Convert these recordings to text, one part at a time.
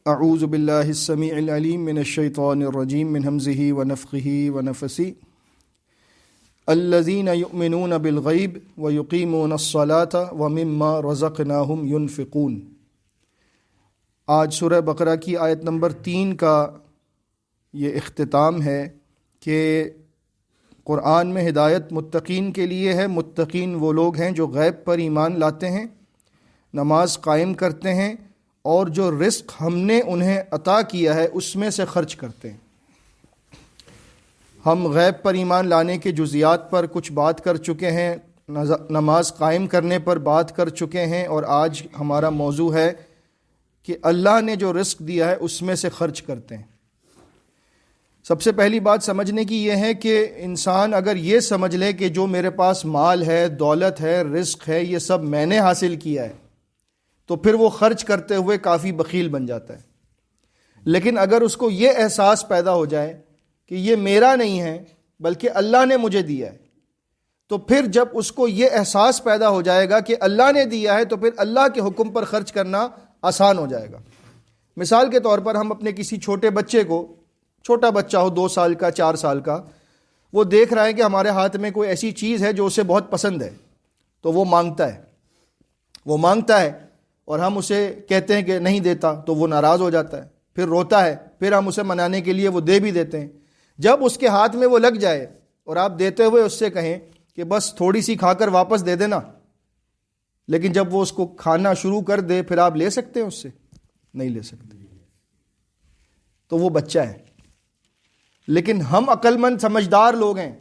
اعوذ باللہ السمیع العلیم من الشیطان الرجیم من ہمزہ ونفخہ ونفثہ الذین یؤمنون بالغیب ویقیمون الصلاۃ ومما رزقناہم ینفقون۔ آج سورہ بقرہ کی آیت نمبر 3 کا یہ اختتام ہے کہ قرآن میں ہدایت متقین کے لیے ہے۔ متقین وہ لوگ ہیں جو غیب پر ایمان لاتے ہیں، نماز قائم کرتے ہیں اور جو رزق ہم نے انہیں عطا کیا ہے اس میں سے خرچ کرتے ہیں۔ ہم غیب پر ایمان لانے کے جزیات پر کچھ بات کر چکے ہیں، نماز قائم کرنے پر بات کر چکے ہیں، اور آج ہمارا موضوع ہے کہ اللہ نے جو رزق دیا ہے اس میں سے خرچ کرتے ہیں۔ سب سے پہلی بات سمجھنے کی یہ ہے کہ انسان اگر یہ سمجھ لے کہ جو میرے پاس مال ہے، دولت ہے، رزق ہے، یہ سب میں نے حاصل کیا ہے، تو پھر وہ خرچ کرتے ہوئے کافی بخیل بن جاتا ہے۔ لیکن اگر اس کو یہ احساس پیدا ہو جائے کہ یہ میرا نہیں ہے بلکہ اللہ نے مجھے دیا ہے، تو پھر جب اس کو یہ احساس پیدا ہو جائے گا کہ اللہ نے دیا ہے تو پھر اللہ کے حکم پر خرچ کرنا آسان ہو جائے گا۔ مثال کے طور پر ہم اپنے کسی چھوٹے بچے کو، چھوٹا بچہ ہو 2 سال کا، 4 سال کا، وہ دیکھ رہا ہے کہ ہمارے ہاتھ میں کوئی ایسی چیز ہے جو اسے بہت پسند ہے، تو وہ مانگتا ہے اور ہم اسے کہتے ہیں کہ نہیں دیتا تو وہ ناراض ہو جاتا ہے، پھر روتا ہے، پھر ہم اسے منانے کے لیے وہ دے بھی دیتے ہیں۔ جب اس کے ہاتھ میں وہ لگ جائے اور آپ دیتے ہوئے اس سے کہیں کہ بس تھوڑی سی کھا کر واپس دے دینا، لیکن جب وہ اس کو کھانا شروع کر دے پھر آپ لے سکتے ہیں اس سے؟ نہیں لے سکتے، تو وہ بچہ ہے۔ لیکن ہم عقل مند سمجھدار لوگ ہیں۔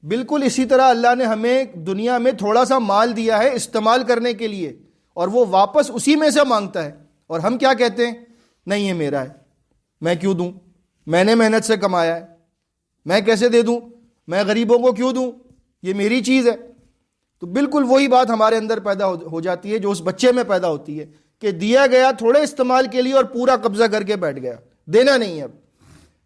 بالکل اسی طرح اللہ نے ہمیں دنیا میں تھوڑا سا مال دیا ہے استعمال کرنے کے لیے، اور وہ واپس اسی میں سے مانگتا ہے، اور ہم کیا کہتے ہیں؟ نہیں، یہ میرا ہے، میں کیوں دوں؟ میں نے محنت سے کمایا ہے، میں کیسے دے دوں؟ میں غریبوں کو کیوں دوں؟ یہ میری چیز ہے۔ تو بالکل وہی بات ہمارے اندر پیدا ہو جاتی ہے جو اس بچے میں پیدا ہوتی ہے کہ دیا گیا تھوڑے استعمال کے لیے اور پورا قبضہ کر کے بیٹھ گیا، دینا نہیں ہے اب۔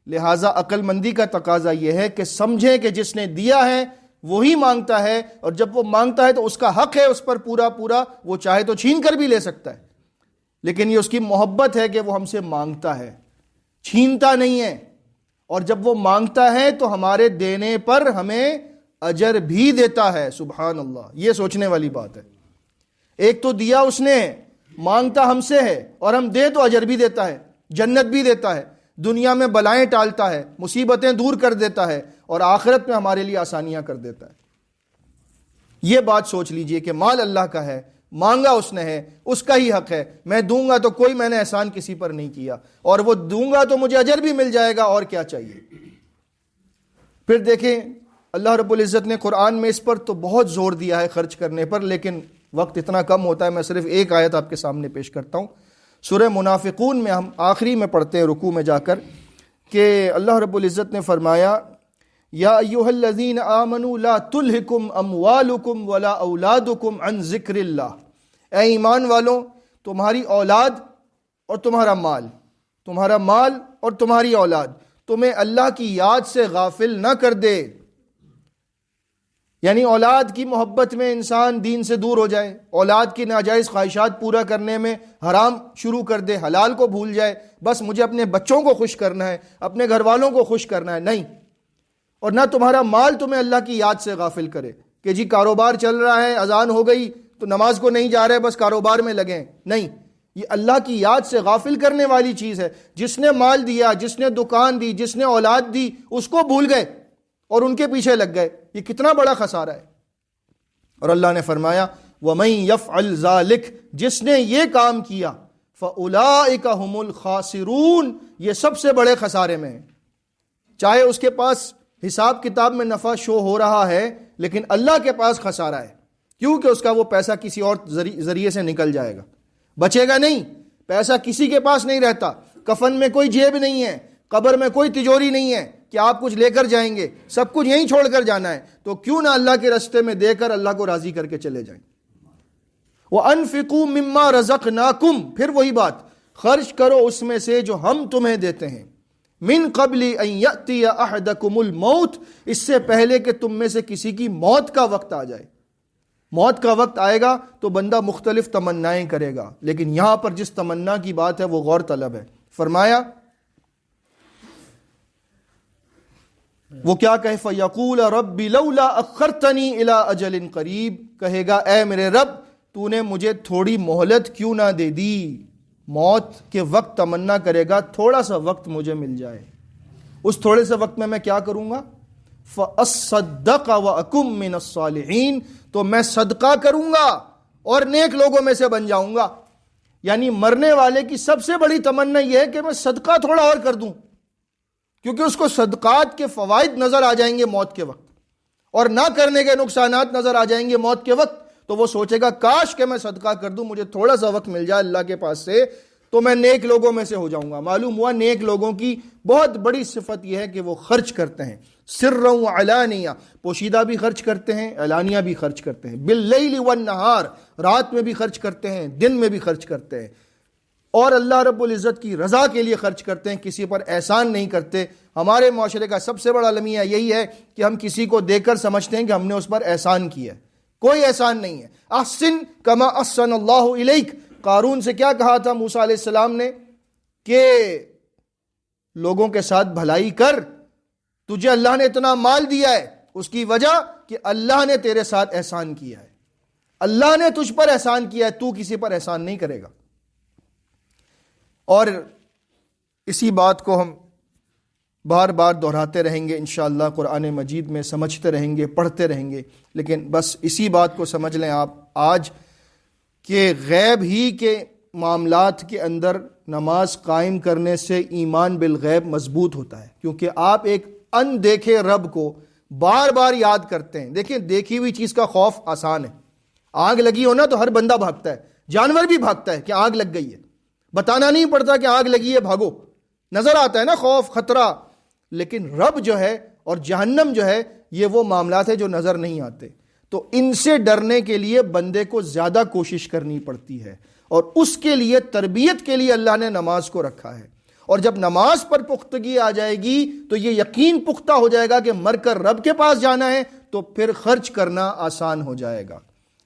لہٰذا عقل مندی کا تقاضا یہ ہے کہ سمجھیں کہ جس نے دیا ہے وہی مانگتا ہے، اور جب وہ مانگتا ہے تو اس کا حق ہے اس پر پورا، وہ چاہے تو چھین کر بھی لے سکتا ہے، لیکن یہ اس کی محبت ہے کہ وہ ہم سے مانگتا ہے، چھینتا نہیں ہے۔ اور جب وہ مانگتا ہے تو ہمارے دینے پر ہمیں اجر بھی دیتا ہے۔ سبحان اللہ، یہ سوچنے والی بات ہے۔ ایک تو دیا اس نے، مانگتا ہم سے ہے، اور ہم دے تو اجر بھی دیتا ہے، جنت بھی دیتا ہے، دنیا میں بلائیں ٹالتا ہے، مصیبتیں دور کر دیتا ہے، اور آخرت میں ہمارے لیے آسانیاں کر دیتا ہے۔ یہ بات سوچ لیجئے کہ مال اللہ کا ہے، مانگا اس نے ہے، اس کا ہی حق ہے۔ میں دوں گا تو کوئی میں نے احسان کسی پر نہیں کیا، اور وہ دوں گا تو مجھے اجر بھی مل جائے گا، اور کیا چاہیے؟ پھر دیکھیں اللہ رب العزت نے قرآن میں اس پر تو بہت زور دیا ہے خرچ کرنے پر، لیکن وقت اتنا کم ہوتا ہے، میں صرف ایک آیت آپ کے سامنے پیش کرتا ہوں۔ سورہ منافقون میں ہم آخری میں پڑھتے ہیں رکوع میں جا کر کہ اللہ رب العزت نے فرمایا یا ایھا الذین آمنوا لا تلھکم اموالکم ولا اولادکم عن ذکر اللہ۔ اے ایمان والوں، تمہاری اولاد اور تمہارا مال اور تمہاری اولاد تمہیں اللہ کی یاد سے غافل نہ کر دے۔ یعنی اولاد کی محبت میں انسان دین سے دور ہو جائے، اولاد کی ناجائز خواہشات پورا کرنے میں حرام شروع کر دے، حلال کو بھول جائے، بس مجھے اپنے بچوں کو خوش کرنا ہے، اپنے گھر والوں کو خوش کرنا ہے، نہیں۔ اور نہ تمہارا مال تمہیں اللہ کی یاد سے غافل کرے کہ جی کاروبار چل رہا ہے، اذان ہو گئی تو نماز کو نہیں جا رہے، بس کاروبار میں لگیں، نہیں۔ یہ اللہ کی یاد سے غافل کرنے والی چیز ہے۔ جس نے مال دیا، جس نے دکان دی، جس نے اولاد دی، اس کو بھول گئے اور ان کے پیچھے لگ گئے، یہ کتنا بڑا خسارہ ہے۔ اور اللہ نے فرمایا وَمَن يَفْعَلْ ذَلِكَ، جس نے یہ کام کیا، فَأُولَٰئِكَ هُمُ الْخَاسِرُونَ، یہ سب سے بڑے خسارے میں ہے۔ چاہے اس کے پاس حساب کتاب میں نفع شو ہو رہا ہے، لیکن اللہ کے پاس خسارہ ہے، کیونکہ اس کا وہ پیسہ کسی اور ذریعے سے نکل جائے گا، بچے گا نہیں۔ پیسہ کسی کے پاس نہیں رہتا، کفن میں کوئی جیب نہیں ہے، قبر میں کوئی تجوری نہیں ہے کہ آپ کچھ لے کر جائیں گے، سب کچھ یہیں چھوڑ کر جانا ہے، تو کیوں نہ اللہ کے راستے میں دے کر اللہ کو راضی کر کے چلے جائیں۔ وَأَنفِقُوا مِمَّا رَزَقْنَاكُمْ، پھر وہی بات، خرچ کرو اس میں سے جو ہم تمہیں دیتے ہیں، من قبل ان یأتی احدکم الموت، اس سے پہلے کہ تم میں سے کسی کی موت کا وقت آ جائے۔ موت کا وقت آئے گا تو بندہ مختلف تمنائیں کرے گا، لیکن یہاں پر جس تمنا کی بات ہے وہ غور طلب ہے۔ فرمایا وہ کیا کہے فَيَقُولَ رَبِّ لَوْلَا أَخَّرْتَنِي إِلَىٰ أَجَلٍ قَرِيب، کہے گا اے میرے رب تو نے مجھے تھوڑی مہلت کیوں نہ دے دی، موت کے وقت تمنا کرے گا تھوڑا سا وقت مجھے مل جائے، اس تھوڑے سے وقت میں کیا کروں گا، فَأَصَّدَّقَ وَأَكُن مِّنَ الصَّالِحِينَ، تو میں صدقہ کروں گا اور نیک لوگوں میں سے بن جاؤں گا۔ یعنی مرنے والے کی سب سے بڑی تمنا یہ ہے کہ میں صدقہ تھوڑا اور کر دوں، کیونکہ اس کو صدقات کے فوائد نظر آ جائیں گے موت کے وقت، اور نہ کرنے کے نقصانات نظر آ جائیں گے موت کے وقت، تو وہ سوچے گا کاش کہ میں صدقہ کر دوں، مجھے تھوڑا سا وقت مل جائے اللہ کے پاس سے تو میں نیک لوگوں میں سے ہو جاؤں گا۔ معلوم ہوا نیک لوگوں کی بہت بڑی صفت یہ ہے کہ وہ خرچ کرتے ہیں، سرًا وعلانیہ، پوشیدہ بھی خرچ کرتے ہیں، اعلانیہ بھی خرچ کرتے ہیں، باللیل والنہار، رات میں بھی خرچ کرتے ہیں، دن میں بھی خرچ کرتے ہیں، اور اللہ رب العزت کی رضا کے لیے خرچ کرتے ہیں، کسی پر احسان نہیں کرتے۔ ہمارے معاشرے کا سب سے بڑا المیہ یہی ہے کہ ہم کسی کو دے کر سمجھتے ہیں کہ ہم نے اس پر احسان کیا ہے، کوئی احسان نہیں ہے۔ احسن کما احسن اللہ الیک، قارون سے کیا کہا تھا موسیٰ علیہ السلام نے کہ لوگوں کے ساتھ بھلائی کر، تجھے اللہ نے اتنا مال دیا ہے اس کی وجہ کہ اللہ نے تیرے ساتھ احسان کیا ہے، اللہ نے تجھ پر احسان کیا ہے، تو کسی پر احسان نہیں کرے گا۔ اور اسی بات کو ہم بار بار دہراتے رہیں گے انشاءاللہ، قرآن مجید میں سمجھتے رہیں گے، پڑھتے رہیں گے، لیکن بس اسی بات کو سمجھ لیں آپ آج کہ غیب ہی کے معاملات کے اندر نماز قائم کرنے سے ایمان بالغیب مضبوط ہوتا ہے، کیونکہ آپ ایک اندیکھے رب کو بار بار یاد کرتے ہیں۔ دیکھیں دیکھی ہوئی چیز کا خوف آسان ہے، آگ لگی ہونا تو ہر بندہ بھاگتا ہے، جانور بھی بھاگتا ہے کہ آگ لگ گئی ہے، بتانا نہیں پڑتا کہ آگ لگی ہے بھاگو، نظر آتا ہے نا خوف خطرہ، لیکن رب جو ہے اور جہنم جو ہے یہ وہ معاملات ہیں جو نظر نہیں آتے، تو ان سے ڈرنے کے لیے بندے کو زیادہ کوشش کرنی پڑتی ہے، اور اس کے لیے تربیت کے لیے اللہ نے نماز کو رکھا ہے۔ اور جب نماز پر پختگی آ جائے گی تو یہ یقین پختہ ہو جائے گا کہ مر کر رب کے پاس جانا ہے، تو پھر خرچ کرنا آسان ہو جائے گا۔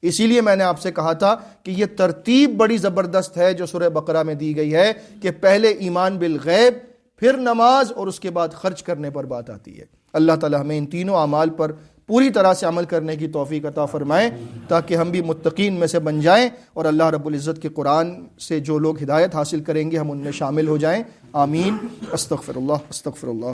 اسی لیے میں نے آپ سے کہا تھا کہ یہ ترتیب بڑی زبردست ہے جو سورہ بقرہ میں دی گئی ہے کہ پہلے ایمان بالغیب، پھر نماز، اور اس کے بعد خرچ کرنے پر بات آتی ہے۔ اللہ تعالی ہمیں ان تینوں اعمال پر پوری طرح سے عمل کرنے کی توفیق عطا فرمائے تاکہ ہم بھی متقین میں سے بن جائیں، اور اللہ رب العزت کے قرآن سے جو لوگ ہدایت حاصل کریں گے ہم ان میں شامل ہو جائیں۔ آمین۔ استغفر اللہ استغفر اللہ۔